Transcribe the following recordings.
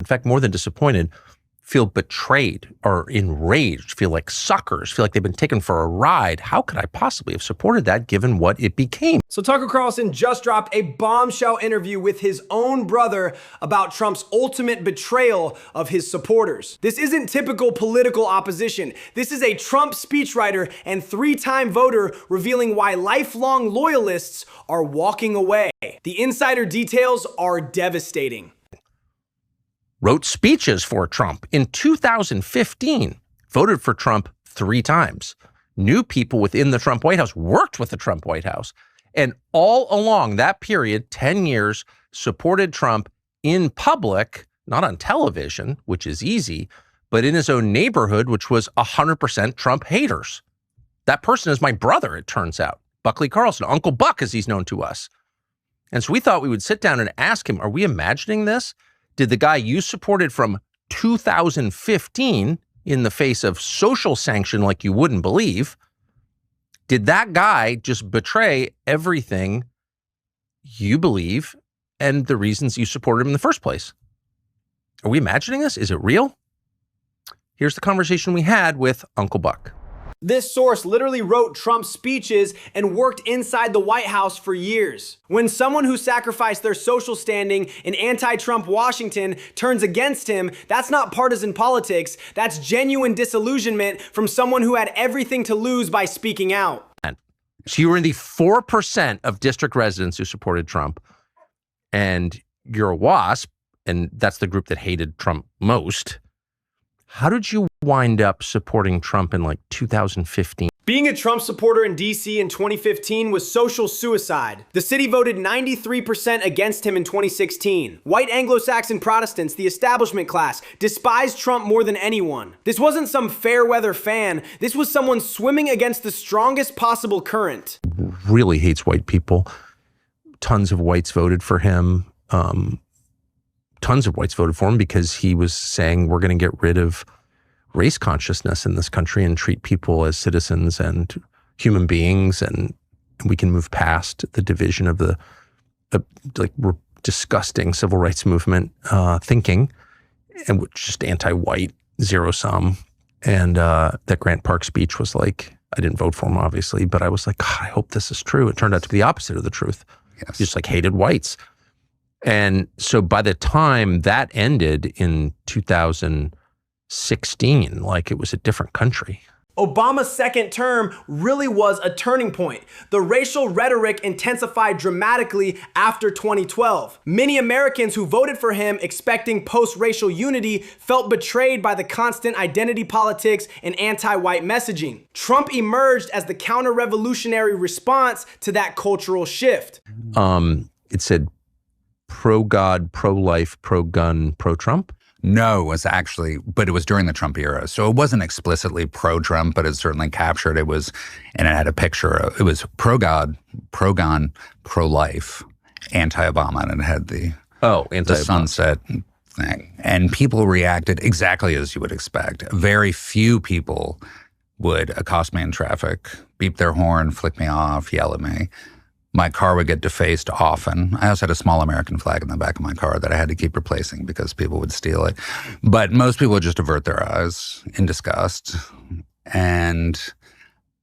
fact, more than disappointed, feel betrayed or enraged, feel like suckers, feel like they've been taken for a ride. How could I possibly have supported that given what it became? So Tucker Carlson just dropped a bombshell interview with his own brother about Trump's ultimate betrayal of his supporters. This isn't typical political opposition. This is a Trump speechwriter and 3-time voter revealing why lifelong loyalists are walking away. The insider details are devastating. Wrote speeches for Trump in 2015, voted for Trump 3 times, knew people within the Trump White House, worked with the Trump White House, and all along that period, 10 years, supported Trump in public, not on television, which is easy, but in his own neighborhood, which was 100% Trump haters. That person is my brother, it turns out, Buckley Carlson, Uncle Buck, as he's known to us. And so we thought we would sit down and ask him, are we imagining this? Did the guy you supported from 2015 in the face of social sanction like you wouldn't believe, did that guy just betray everything you believe and the reasons you supported him in the first place? Are we imagining this? Is it real? Here's the conversation we had with Uncle Buck. This source literally wrote Trump's speeches and worked inside the White House for years. When someone who sacrificed their social standing in anti-Trump Washington turns against him, that's not partisan politics. That's genuine disillusionment from someone who had everything to lose by speaking out. So you were in the 4% of district residents who supported Trump, and you're a WASP, and that's the group that hated Trump most. How did you wind up supporting Trump in like 2015? Being a Trump supporter in DC in 2015 was social suicide. The city voted 93% against him in 2016. White Anglo-Saxon Protestants, the establishment class, despised Trump more than anyone. This wasn't some fair weather fan. This was someone swimming against the strongest possible current. Really hates white people. Tons of whites voted for him. Tons of whites voted for him because he was saying we're going to get rid of race consciousness in this country and treat people as citizens and human beings, and we can move past the division of the disgusting civil rights movement thinking, and just anti-white, zero sum. And that Grant Park speech was like, I didn't vote for him, obviously, but I was like, God, I hope this is true. It turned out to be the opposite of the truth. Yes. He just like hated whites. And so by the time that ended in 2016, like it was a different country. Obama's second term really was a turning point. The racial rhetoric intensified dramatically after 2012. Many Americans who voted for him expecting post-racial unity felt betrayed by the constant identity politics and anti-white messaging. Trump emerged as the counter-revolutionary response to that cultural shift. It said pro-God, pro-life, pro-gun, pro-Trump? No, it was actually, but it was during the Trump era. So it wasn't explicitly pro-Trump, but it certainly captured, it was, and it had a picture, it was pro-God, pro-gun, pro-life, anti-Obama, and it had the sunset thing. And people reacted exactly as you would expect. Very few people would accost me in traffic, beep their horn, flick me off, yell at me. My car would get defaced often. I also had a small American flag in the back of my car that I had to keep replacing because people would steal it. But most people would just avert their eyes in disgust. And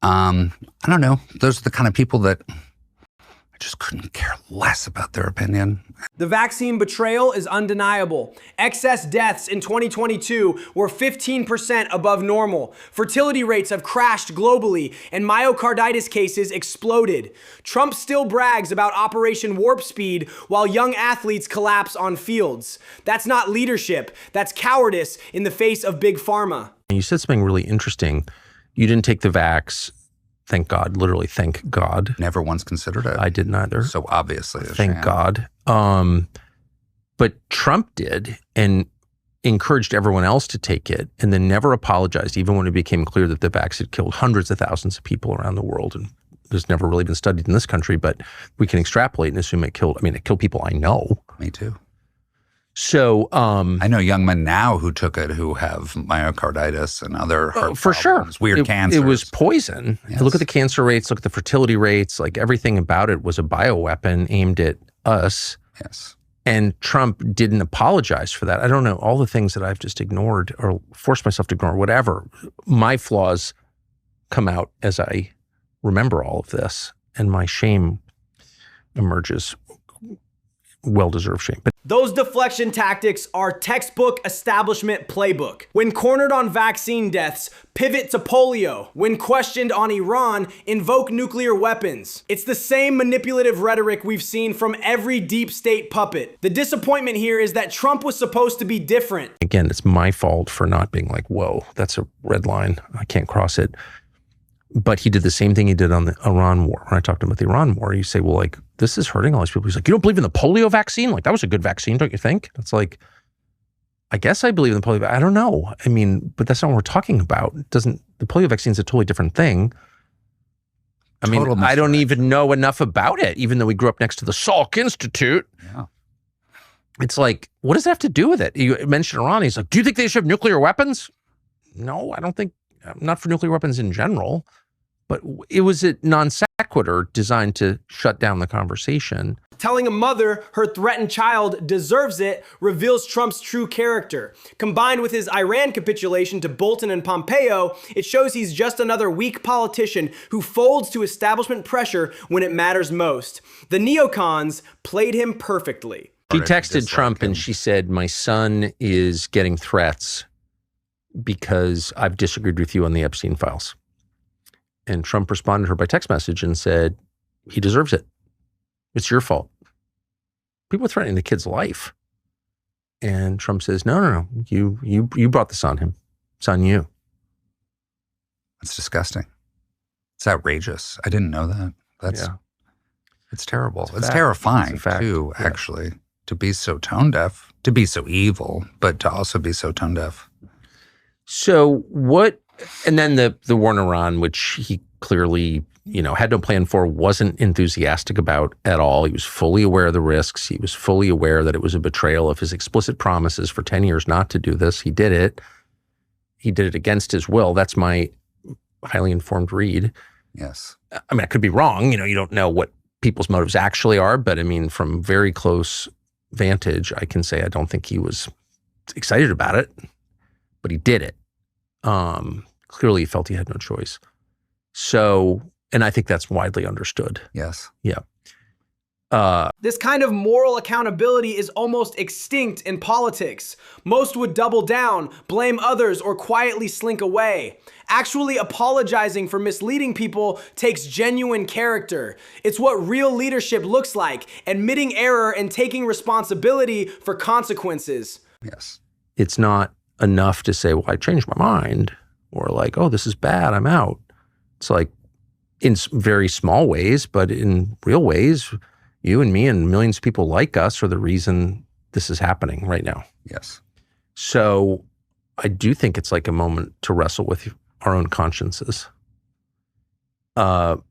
I don't know. Those are the kind of people that I just couldn't care less about their opinion. The vaccine betrayal is undeniable. Excess deaths in 2022 were 15% above normal. Fertility rates have crashed globally, and myocarditis cases exploded. Trump still brags about Operation Warp Speed while young athletes collapse on fields. That's not leadership. That's cowardice in the face of big pharma. You said something really interesting. You didn't take the vax. Thank God, literally thank God. Never once considered it. I didn't either. So obviously. Thank God. But Trump did and encouraged everyone else to take it and then never apologized, even when it became clear that the vax had killed hundreds of thousands of people around the world. And it's never really been studied in this country, but we can extrapolate and assume it killed people I know. Me too. So I know young men now who took it who have myocarditis and other heart for problems, sure. weird cancers. It was poison. Yes. Look at the cancer rates, look at the fertility rates, like everything about it was a bioweapon aimed at us. Yes. And Trump didn't apologize for that. I don't know, all the things that I've just ignored or forced myself to ignore, whatever. My flaws come out as I remember all of this, and my shame emerges. Well-deserved shame. But those deflection tactics are textbook establishment playbook. When cornered on vaccine deaths, pivot to polio. When questioned on Iran, invoke nuclear weapons. It's the same manipulative rhetoric we've seen from every deep state puppet. The disappointment here is that Trump was supposed to be different. Again, it's my fault for not being like, whoa, that's a red line. I can't cross it. But he did the same thing he did on the Iran war. When I talked to him about the Iran war, you say, well, like, this is hurting all these people. He's like, you don't believe in the polio vaccine? Like, that was a good vaccine, don't you think? It's like, I guess I believe in the polio. I don't know. I mean, but that's not what we're talking about. The polio vaccine is a totally different thing. I mean, I don't even know enough about it, even though we grew up next to the Salk Institute. Yeah. It's like, what does that have to do with it? You mentioned Iran. He's like, do you think they should have nuclear weapons? No, I don't think. Not for nuclear weapons in general, but it was a non sequitur designed to shut down the conversation. Telling a mother her threatened child deserves it reveals Trump's true character. Combined with his Iran capitulation to Bolton and Pompeo, it shows he's just another weak politician who folds to establishment pressure when it matters most. The neocons played him perfectly. She texted Trump and she said, my son is getting threats because I've disagreed with you on the Epstein files. And Trump responded to her by text message and said, he deserves it. It's your fault. People are threatening the kid's life. And Trump says, no. You brought this on him. It's on you. That's disgusting. It's outrageous. I didn't know that. It's terrible. It's terrifying too, actually, to be so tone deaf, to be so evil, but to also be so tone deaf. So what, and then the war in Iran, which he clearly, had no plan for, wasn't enthusiastic about at all. He was fully aware of the risks. He was fully aware that it was a betrayal of his explicit promises for 10 years not to do this. He did it. He did it against his will. That's my highly informed read. Yes. I mean, I could be wrong. You don't know what people's motives actually are, but I mean, from very close vantage, I can say I don't think he was excited about it. But he did it. Clearly he felt he had no choice. So, and I think that's widely understood. Yes. Yeah. This kind of moral accountability is almost extinct in politics. Most would double down, blame others, or quietly slink away. Actually apologizing for misleading people takes genuine character. It's what real leadership looks like, admitting error and taking responsibility for consequences. Yes. It's not enough to say, well, I changed my mind, or like, oh, this is bad, I'm out. It's like, in very small ways, but in real ways, you and me and millions of people like us are the reason this is happening right now. Yes. So I do think it's like a moment to wrestle with our own consciences. We'll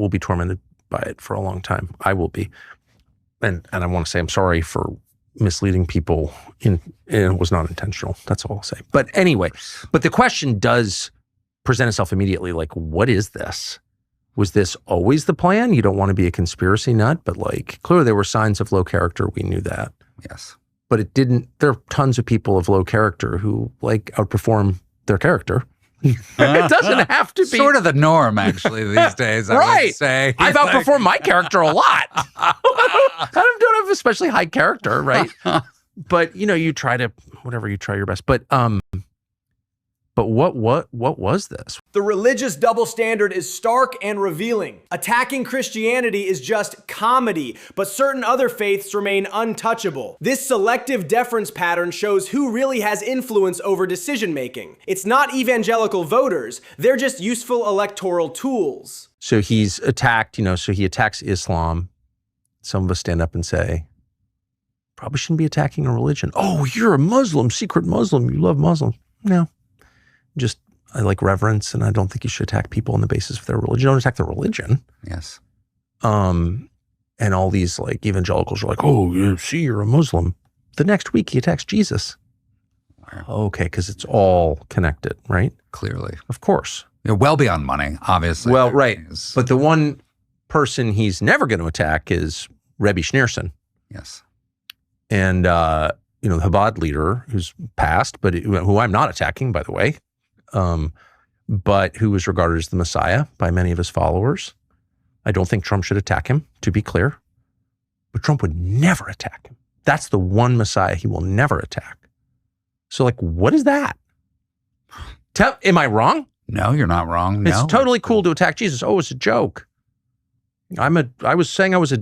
be tormented by it for a long time. I will be. And I want to say I'm sorry for misleading people, and it was not intentional. That's all I'll say. But anyway, but the question does present itself immediately, like, what is this? Was this always the plan? You don't want to be a conspiracy nut, but like, clearly there were signs of low character. We knew that. Yes. But it didn't, there are tons of people of low character who like outperform their character. It doesn't have to be. Sort of the norm, actually, these days, I would say. I've outperformed my character a lot. I don't have especially high character, right? But, you try to, whatever, you try your best. But what was this? The religious double standard is stark and revealing. Attacking Christianity is just comedy, but certain other faiths remain untouchable. This selective deference pattern shows who really has influence over decision making. It's not evangelical voters, they're just useful electoral tools. So he's attacked, so he attacks Islam. Some of us stand up and say, probably shouldn't be attacking a religion. Oh, you're a Muslim, secret Muslim, you love Muslims. No. Just, I like reverence, and I don't think you should attack people on the basis of their religion. Don't attack their religion. Yes. And all these like evangelicals are like, oh, you're a Muslim. The next week he attacks Jesus. Wow. Okay, because it's all connected, right? Clearly. Of course. Well beyond money, obviously. Well, right. But the one person he's never going to attack is Rebbe Schneerson. Yes. And, the Chabad leader who's passed, but who I'm not attacking, by the way, but who was regarded as the Messiah by many of his followers. I don't think Trump should attack him, to be clear, but Trump would never attack him. That's the one Messiah he will never attack. So what is that? Am I wrong? No, you're not wrong. No. It's totally cool to attack Jesus. Oh, it's a joke. I was saying I was a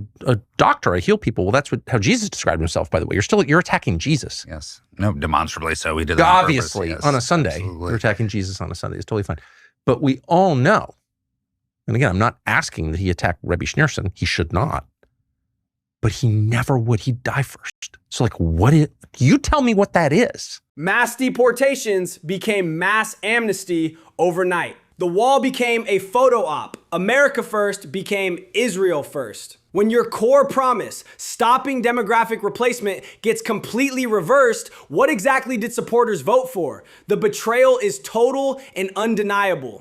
doctor. I heal people. Well, that's how Jesus described himself, by the way. You're attacking Jesus. Yes. No, demonstrably so. He did that obviously on purpose. Yes, on a Sunday. absolutely. You're attacking Jesus on a Sunday. It's totally fine. But we all know, and again, I'm not asking that he attack Rebbe Schneerson. He should not. But he never would. He'd die first. So you tell me what that is. Mass deportations became mass amnesty overnight. The wall became a photo op. America first became Israel first. When your core promise, stopping demographic replacement, gets completely reversed, what exactly did supporters vote for? The betrayal is total and undeniable.